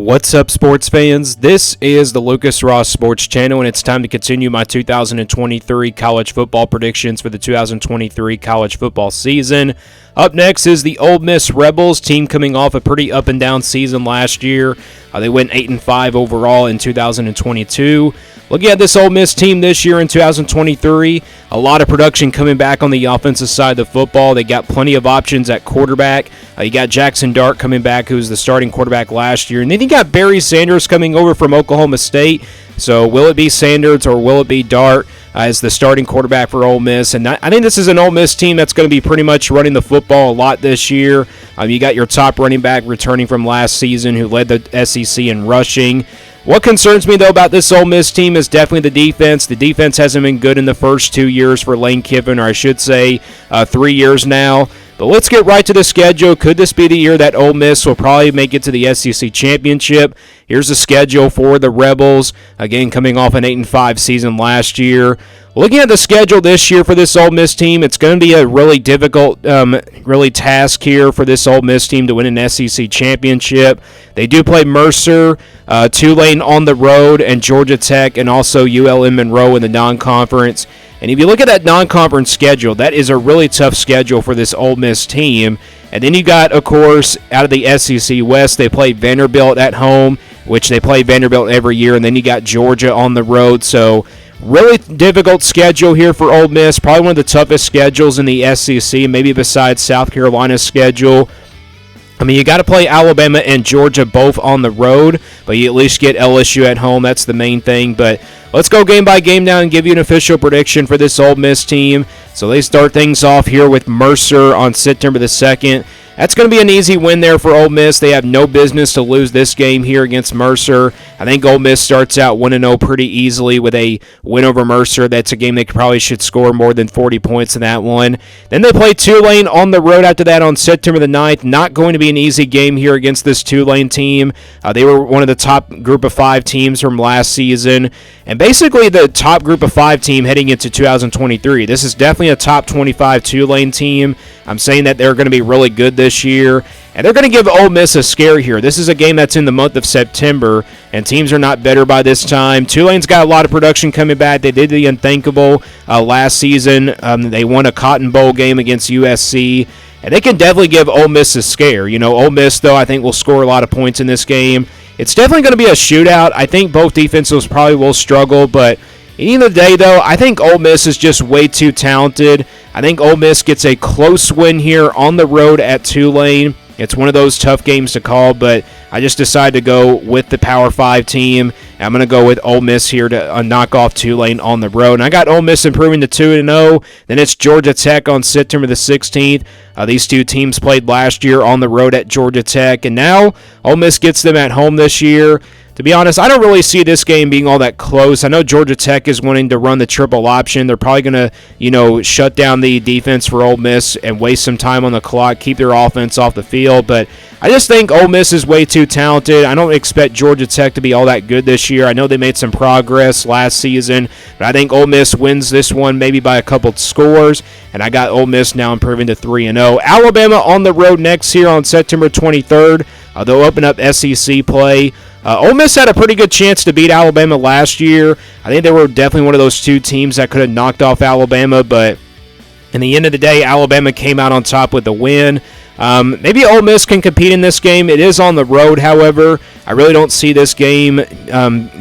What's up, sports fans? This is the Lucas Ross Sports Channel, and it's time to continue my 2023 college football predictions for the 2023 college football season. Up next is the Ole Miss Rebels, team coming off a pretty up-and-down season last year. They went 8-5 overall in 2022. Looking at this Ole Miss team this year in 2023, a lot of production coming back on the offensive side of the football. They got plenty of options at quarterback. You got Jackson Dart coming back, who was the starting quarterback last year. And then you got Barry Sanders coming over from Oklahoma State. So will it be Sanders or will it be Dart as the starting quarterback for Ole Miss? And I think this is an Ole Miss team that's going to be pretty much running the football a lot this year. You got your top running back returning from last season who led the SEC in rushing. What concerns me, though, about this Ole Miss team is definitely the defense. The defense hasn't been good in the first 2 years for Lane Kiffin, or I should say 3 years now. But let's get right to the schedule. Could this be the year that Ole Miss will probably make it to the SEC Championship? Here's the schedule for the Rebels, again coming off an 8-5 season last year. Looking at the schedule this year for this Ole Miss team, it's going to be a really difficult task here for this Ole Miss team to win an SEC championship. They do play Mercer, Tulane on the road, and Georgia Tech, and also ULM Monroe in the non-conference. And if you look at that non-conference schedule, that is a really tough schedule for this Ole Miss team. And then you got, of course, out of the SEC West, they play Vanderbilt at home, which they play Vanderbilt every year, and then you got Georgia on the road. So really difficult schedule here for Ole Miss. Probably one of the toughest schedules in the SEC, maybe besides South Carolina's schedule. I mean, you got to play Alabama and Georgia both on the road, but you at least get LSU at home. That's the main thing. But let's go game by game now and give you an official prediction for this Ole Miss team. So they start things off here with Mercer on September the 2nd. That's going to be an easy win there for Ole Miss. They have no business to lose this game here against Mercer. I think Ole Miss starts out 1-0 pretty easily with a win over Mercer. That's a game they probably should score more than 40 points in that one. Then they play Tulane on the road after that on September the 9th. Not going to be an easy game here against this Tulane team. They were one of the top group of 5 teams from last season, and basically the top group of 5 team heading into 2023. This is definitely a top 25 Tulane team. I'm saying that they're going to be really good this year, and they're going to give Ole Miss a scare here. This is a game that's in the month of September, and teams are not better by this time. Tulane's got a lot of production coming back. They did the unthinkable last season. They won a Cotton Bowl game against USC, and they can definitely give Ole Miss a scare. You know, Ole Miss, though, I think will score a lot of points in this game. It's definitely going to be a shootout. I think both defenses probably will struggle, but at the end of the day, though, I think Ole Miss is just way too talented. I think Ole Miss gets a close win here on the road at Tulane. It's one of those tough games to call, but I just decided to go with the Power 5 team. I'm going to go with Ole Miss here to knock off Tulane on the road. And I got Ole Miss improving to 2-0. Then it's Georgia Tech on September the 16th. These two teams played last year on the road at Georgia Tech, and now Ole Miss gets them at home this year. To be honest, I don't really see this game being all that close. I know Georgia Tech is wanting to run the triple option. They're probably going to, shut down the defense for Ole Miss and waste some time on the clock, keep their offense off the field. But I just think Ole Miss is way too talented. I don't expect Georgia Tech to be all that good this year. I know they made some progress last season, but I think Ole Miss wins this one maybe by a couple scores, and I got Ole Miss now improving to 3-0. Alabama on the road next here on September 23rd. They'll open up SEC play. Ole Miss had a pretty good chance to beat Alabama last year. I think they were definitely one of those two teams that could have knocked off Alabama, but in the end of the day, Alabama came out on top with the win. Maybe Ole Miss can compete in this game. It is on the road, however. I really don't see this game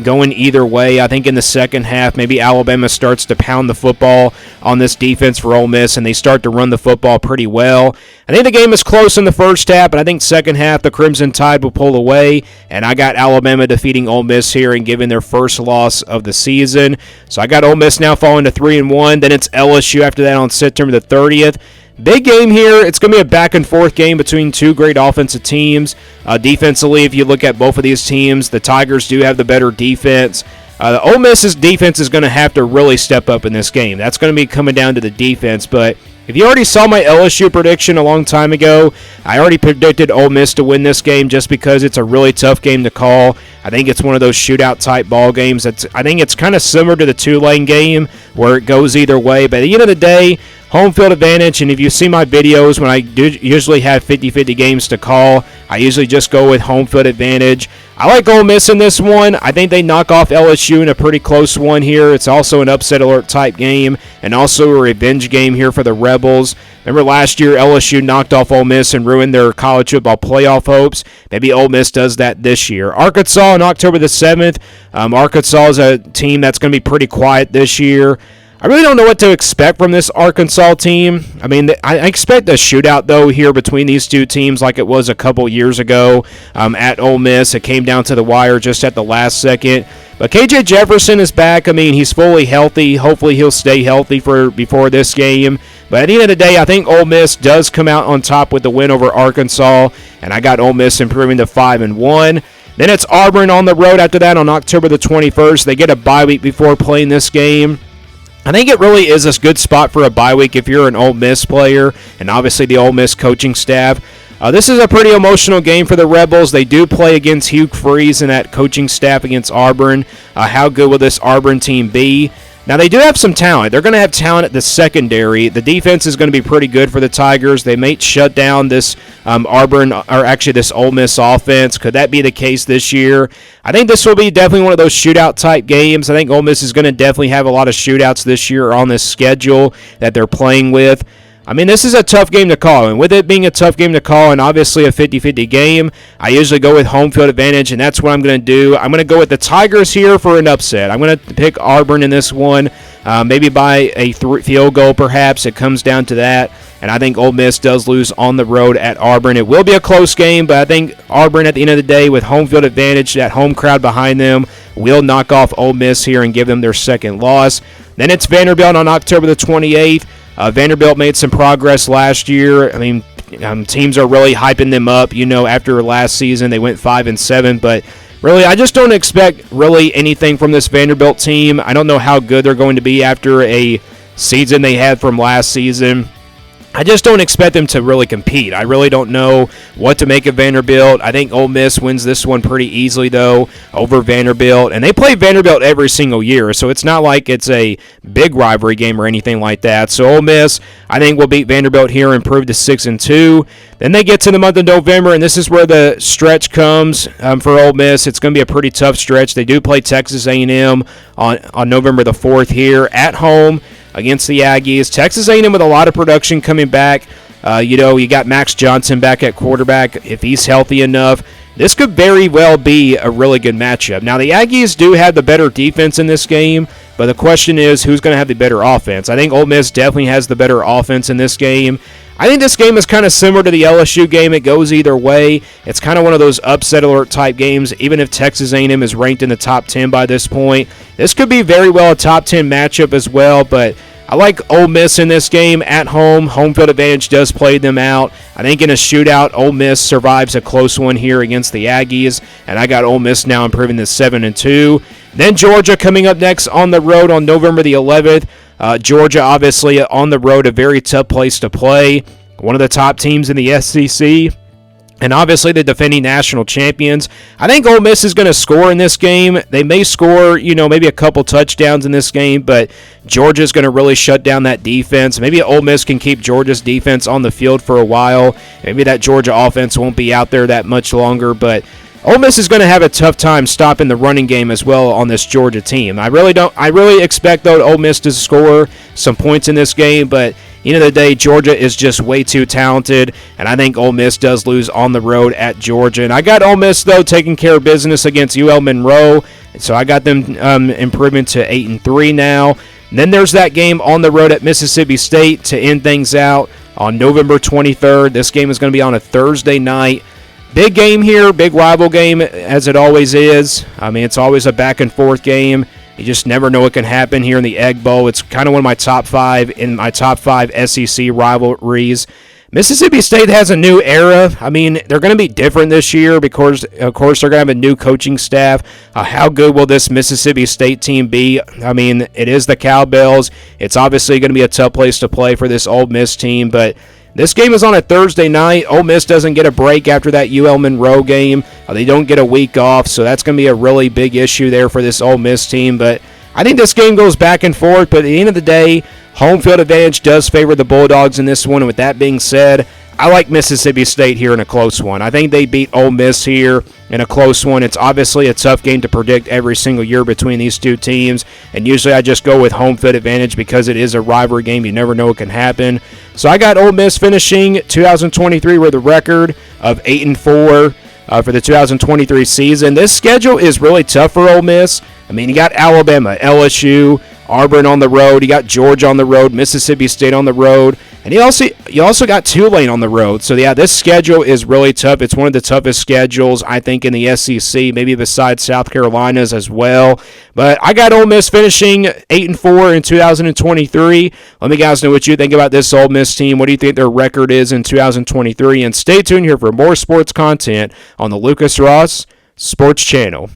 going either way. I think in the second half, maybe Alabama starts to pound the football on this defense for Ole Miss, and they start to run the football pretty well. I think the game is close in the first half, but I think second half the Crimson Tide will pull away, and I got Alabama defeating Ole Miss here and giving their first loss of the season. So I got Ole Miss now falling to 3-1. Then it's LSU after that on September the 30th. Big game here. It's going to be a back-and-forth game between two great offensive teams. Defensively, if you look at both of these teams, the Tigers do have the better defense. The Ole Miss's defense is going to have to really step up in this game. That's going to be coming down to the defense, but if you already saw my LSU prediction a long time ago, I already predicted Ole Miss to win this game just because it's a really tough game to call. I think it's one of those shootout-type ball games. I think it's kind of similar to the Tulane game where it goes either way, but at the end of the day, home field advantage, and if you see my videos when I do usually have 50-50 games to call, I usually just go with home field advantage. I like Ole Miss in this one. I think they knock off LSU in a pretty close one here. It's also an upset alert type game and also a revenge game here for the Rebels. Remember last year LSU knocked off Ole Miss and ruined their college football playoff hopes. Maybe Ole Miss does that this year. Arkansas on October the 7th. Arkansas is a team that's going to be pretty quiet this year. I really don't know what to expect from this Arkansas team. I mean, I expect a shootout, though, here between these two teams like it was a couple years ago at Ole Miss. It came down to the wire just at the last second. But KJ Jefferson is back. I mean, he's fully healthy. Hopefully he'll stay healthy before this game. But at the end of the day, I think Ole Miss does come out on top with the win over Arkansas. And I got Ole Miss improving to 5-1. Then it's Auburn on the road after that on October the 21st. They get a bye week before playing this game. I think it really is a good spot for a bye week if you're an Ole Miss player and obviously the Ole Miss coaching staff. This is a pretty emotional game for the Rebels. They do play against Hugh Freeze and that coaching staff against Auburn. How good will this Auburn team be? Now, they do have some talent. They're going to have talent at the secondary. The defense is going to be pretty good for the Tigers. They may shut down this this Ole Miss offense. Could that be the case this year? I think this will be definitely one of those shootout-type games. I think Ole Miss is going to definitely have a lot of shootouts this year on this schedule that they're playing with. I mean, this is a tough game to call, and with it being a tough game to call and obviously a 50-50 game, I usually go with home field advantage, and that's what I'm going to do. I'm going to go with the Tigers here for an upset. I'm going to pick Auburn in this one, maybe by a field goal perhaps. It comes down to that, and I think Ole Miss does lose on the road at Auburn. It will be a close game, but I think Auburn at the end of the day with home field advantage, that home crowd behind them, will knock off Ole Miss here and give them their second loss. Then it's Vanderbilt on October the 28th. Vanderbilt made some progress last year. I mean, teams are really hyping them up. You know, after last season, they went 5-7. But really, I just don't expect really anything from this Vanderbilt team. I don't know how good they're going to be after a season they had from last season. I just don't expect them to really compete. I really don't know what to make of Vanderbilt. I think Ole Miss wins this one pretty easily, though, over Vanderbilt. And they play Vanderbilt every single year, so it's not like it's a big rivalry game or anything like that. So Ole Miss, I think, will beat Vanderbilt here and improve to 6-2. Then they get to the month of November, and this is where the stretch comes for Ole Miss. It's going to be a pretty tough stretch. They do play Texas A&M on November the 4th here at home against the Aggies. Texas A&M with a lot of production coming back. You got Max Johnson back at quarterback. If he's healthy enough, this could very well be a really good matchup. Now, the Aggies do have the better defense in this game, but the question is who's going to have the better offense. I think Ole Miss definitely has the better offense in this game. I think this game is kind of similar to the LSU game. It goes either way. It's kind of one of those upset alert type games. Even if Texas A&M is ranked in the top 10 by this point, this could be very well a top 10 matchup as well, but I like Ole Miss in this game at home. Home field advantage does play them out. I think in a shootout, Ole Miss survives a close one here against the Aggies, and I got Ole Miss now improving to 7-2. Then Georgia coming up next on the road on November the 11th. Georgia, obviously, on the road, a very tough place to play. One of the top teams in the SEC. And obviously the defending national champions. I think Ole Miss is going to score in this game. They may score, maybe a couple touchdowns in this game, but Georgia's going to really shut down that defense. Maybe Ole Miss can keep Georgia's defense on the field for a while. Maybe that Georgia offense won't be out there that much longer, but Ole Miss is going to have a tough time stopping the running game as well on this Georgia team. I really expect, though, Ole Miss to score some points in this game, but end of the day, Georgia is just way too talented, and I think Ole Miss does lose on the road at Georgia. And I got Ole Miss, though, taking care of business against UL Monroe, so I got them improving to 8-3 now. And then there's that game on the road at Mississippi State to end things out on November 23rd. This game is going to be on a Thursday night. Big game here, big rival game, as it always is. I mean, it's always a back-and-forth game. You just never know what can happen here in the Egg Bowl. It's kind of one of my top five SEC rivalries. Mississippi State has a new era. I mean, they're going to be different this year because, of course, they're going to have a new coaching staff. How good will this Mississippi State team be? I mean, it is the Cowbells. It's obviously going to be a tough place to play for this Ole Miss team, but this game is on a Thursday night. Ole Miss doesn't get a break after that UL Monroe game. They don't get a week off, so that's going to be a really big issue there for this Ole Miss team. But I think this game goes back and forth, but at the end of the day, home field advantage does favor the Bulldogs in this one. And with that being said, I like Mississippi State here in a close one. I think they beat Ole Miss here in a close one. It's obviously a tough game to predict every single year between these two teams, and usually I just go with home field advantage because it is a rivalry game. You never know what can happen. So I got Ole Miss finishing 2023 with a record of 8-4 for the 2023 season. This schedule is really tough for Ole Miss. I mean, you got Alabama, LSU, Auburn on the road. You got Georgia on the road, Mississippi State on the road, and you also got Tulane on the road. So yeah, this schedule is really tough. It's one of the toughest schedules I think in the SEC, maybe besides South Carolina's as well. But I got Ole Miss finishing 8-4 in 2023. Let me guys know what you think about this Ole Miss team. What do you think their record is in 2023? And stay tuned here for more sports content on the Lucas Ross Sports Channel.